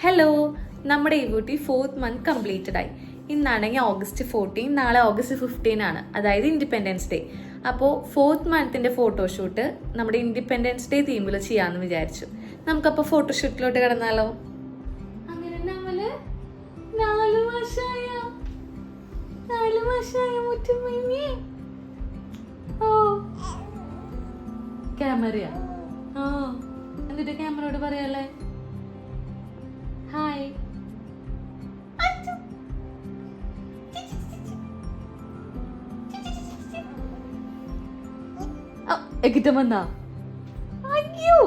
Hello, നമ്മുടെ ഈ കുട്ടി 4th മന്ത് കംപ്ലീറ്റഡ് ആയി. ഇന്നാണെങ്കിൽ August 14, നാളെ August 15 ആണ്, അതായത് ഇൻഡിപെൻഡൻസ് ഡേ. അപ്പോൾ 4th മന്തിൻ്റെ ഫോട്ടോഷൂട്ട് നമ്മുടെ ഇൻഡിപെൻഡൻസ് ഡേ തീമിൽ ചെയ്യാമെന്ന് വിചാരിച്ചു. നമുക്കപ്പോൾ ഫോട്ടോഷൂട്ടിലോട്ട് കിടന്നാലോ? അങ്ങനെ നമ്മള് 4 മാസമായ മുറ്റുമണിയെ. ഓ ക്യാമറയാ? ഓ എന്നിട്ട് ക്യാമറയോട് പറയാല്ലേ ഹായ്. കിറ്റം വന്നാ? അയ്യോ,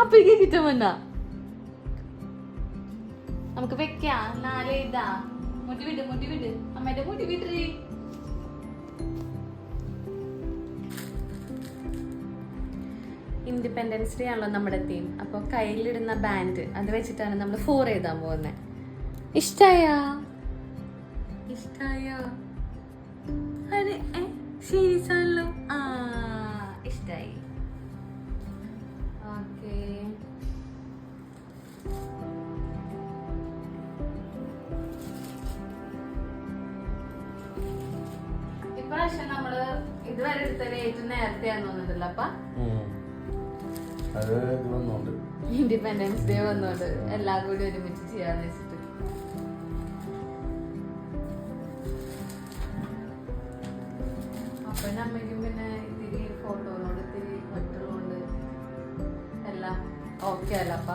അപ്പഴേക്ക് കിറ്റം വന്നാ? നമുക്ക് വെക്കാം. 4 ഇതാ മുടി വിട് അമ്മേന്റെ മുടി വിടേ. ഇൻഡിപെൻഡൻസ് ഡേ ആണല്ലോ നമ്മുടെ തീം. അപ്പോൾ കയ്യിലിടുന്ന ബാൻഡ് അത് വെച്ചിട്ടാണ് നമ്മൾ 4 എഴുതാൻ പോകുന്നത്. ഇഷ്ടായോ? അരെ ശരിയാണല്ലോ. ഇഷ്ടായി. ഓക്കെ, ഇപ്രാവശ്യം നമ്മള് ഇതുവരെ എടുത്തത് ഏറ്റവും നേരത്തെയാന്ന് തോന്നുന്നുണ്ടല്ലോ. അപ്പൊ ഇൻഡിപെൻഡൻസ് ഡേ വന്നോണ്ട് എല്ലാം കൂടി ഒരുമിച്ച് ചെയ്യാന്ന് വെച്ചിട്ട്. അപ്പൊ നമ്മക്കും പിന്നെ ഇത്തിരി ഫോട്ടോനോട് ഇത്തിരി മറ്റുള്ളതുകൊണ്ട് എല്ലാം ഓക്കെ അല്ല? അപ്പ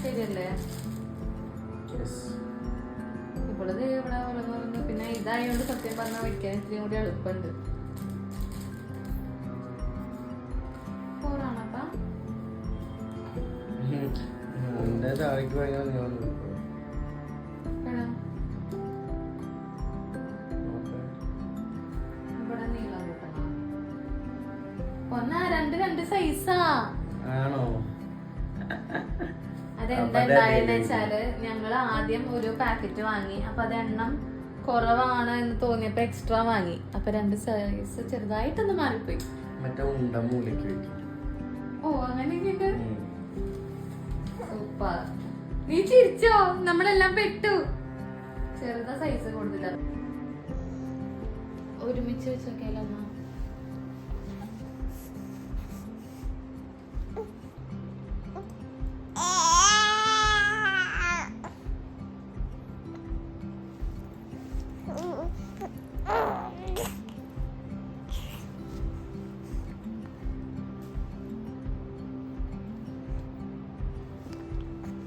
ശരിയല്ലേ? ഇപ്പോഴത് ഇവിടെ വളർന്നു. പിന്നെ ഇതായോണ്ട് സത്യം പറഞ്ഞാൽ വയ്ക്കാൻ ഇത്തിരി കൂടി എളുപ്പമുണ്ട്. രണ്ട് സൈസാ. അതെന്തായെന്ന് വെച്ചാല് ഞങ്ങള് ആദ്യം ഒരു പാക്കറ്റ് വാങ്ങി. അപ്പൊ അത് എണ്ണം കുറവാണ് എന്ന് തോന്നിയപ്പോ എക്സ്ട്രാ വാങ്ങി. അപ്പൊ 2 സൈസ് ചെറുതായിട്ടൊന്ന് മാറിപ്പോയി. ഓ അങ്ങനെയൊക്കെ. സൂപ്പർ. നീ ചിരിച്ചോ? നമ്മളെല്ലാം പെട്ടു. ചെറുതാ സൈസ് കൊടുത്തില്ല. ഒരുമിച്ച് വെച്ചോക്കെയല്ലോ.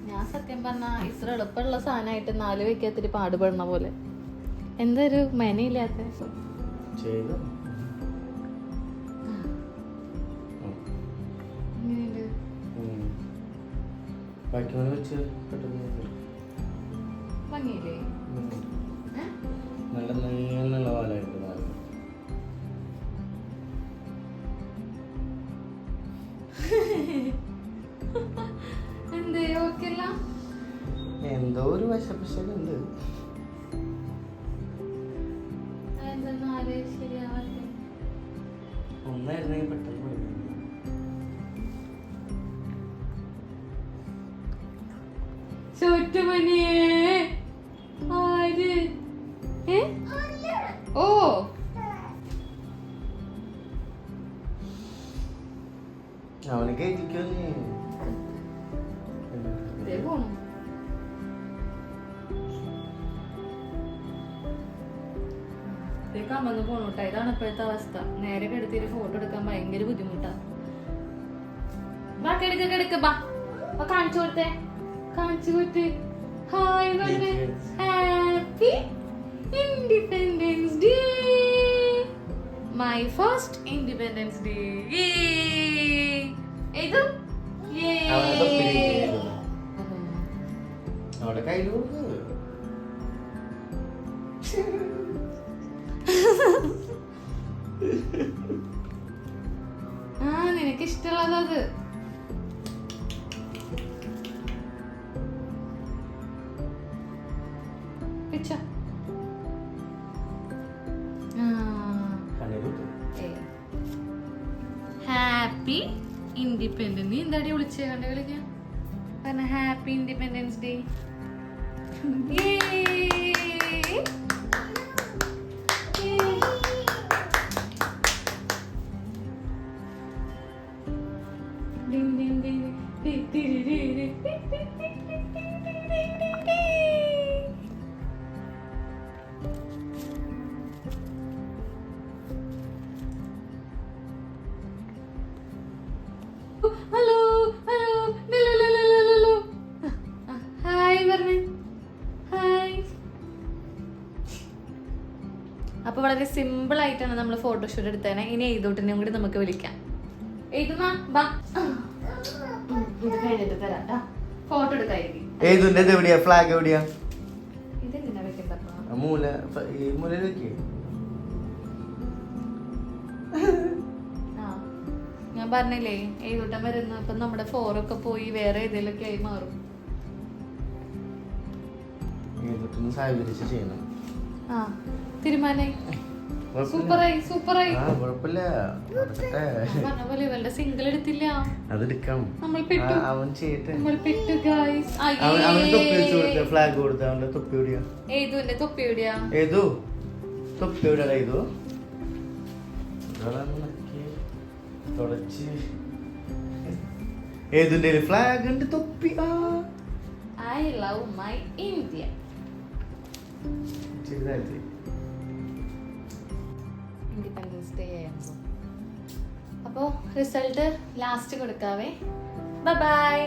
ഞാൻ സത്യം പറഞ്ഞ ഇത്ര എളുപ്പമുള്ള സാധനമായിട്ട് 4 വെക്കാത്തിരി പാടുപെടണ പോലെ. എന്തൊരു മെനയില്ലാത്ത. ഭംഗിയില്ലേ? നല്ല നീളമുള്ള വാലായിട്ട് എന്തോ ഒരു വശപ്പശലുണ്ട്. ഒന്നായിരുന്നെങ്കിൽ പെട്ടെന്ന് പോയി. ഓ അവന് കയറ്റിക്കല്ലേ പോണു. കമ്മന്ന് പോണൂട്ടാ. ഇതാണ് ഇപ്പോഴത്തെ അവസ്ഥ. നേരെ കെടുത്തിട്ട് ഫോട്ടോ എടുക്കാൻ ഭയങ്കര ബുദ്ധിമുട്ടാ. കാണിച്ചു കൊടുത്തേ. Hi, happy independence day. My first independence day. ഇതും അവിടെ കയ്യിലൂ. നിനക്ക് ഇഷ്ടമുള്ളത് കണ്ണിലൂട്ട്. ഹാപ്പി ഇൻഡിപെൻഡൻസ് നീ എന്താടി വിളിച്ചേ കണ്ട കളിക്കാൻ പറഞ്ഞ happy independence day. Hello hello hi പറഞ്ഞേ ഹായ്. അപ്പൊ വളരെ സിമ്പിൾ ആയിട്ടാണ് നമ്മൾ ഫോട്ടോഷൂട്ട് എടുത്തേനെ. ഇനി എഴുതോട്ടിനെയും കൂടി നമുക്ക് വിളിക്കാം. എഴുതുമാ ബാ, ഇത് കഴിഞ്ഞിട്ട് തരാം ഫോട്ടോ എടുക്കായിരിക്കും. ഏതുന്റെ എവിടെയാ ഫ്ലാഗ് എവിടെയാ? ഇതെന്തിനാ വെക്കണ്ടപ്പാ? മൂല ഈ മൂലയിൽ വെക്കേ. ഞാൻ പറഞ്ഞില്ലേ എഴുതൂട്ടം വരുന്നു. ഇപ്പൊ നമ്മുടെ ഫോറൊക്കെ പോയി വേറെ ഏതെങ്കിലുമൊക്കെ ആയി മാറും. ഏതൊക്കെ സഹകരിച്ച് ചെയ്യണം. ആ തീരുമാനായി. സൂപ്പറായി സൂപ്പറായി. കുഴപ്പമില്ല, പറഞ്ഞ പോലെ ഇവളുടെ സിംഗിൾ എടുത്തില്ല. അതെടുക്കാം. നമ്മൾ പെട്ടു, അവൻ ചെയ്യട്ടെ. നമ്മൾ പെട്ടു ഗൈസ്. അവന് തൊപ്പി വെച്ച് കൊടുത്ത ഫ്ലാഗ് കൊടുത്ത അവന്റെ തൊപ്പി എവിടെയാ? ഏതുന്റെ തൊപ്പി എവിടെയാ? ഏതു തൊപ്പി എവിടെയാ? ഏതു തുടച്ച് ഏതിന്റെ ഫ്ലാഗ് ഉണ്ട് തൊപ്പി. I love my India. ചെറുതായിട്ട് ഇൻഡിപെൻഡൻസ് ഡേ ആയിരുന്നു. അപ്പോൾ റിസൾട്ട് ലാസ്റ്റ് കൊടുക്കാവേ. Bye by.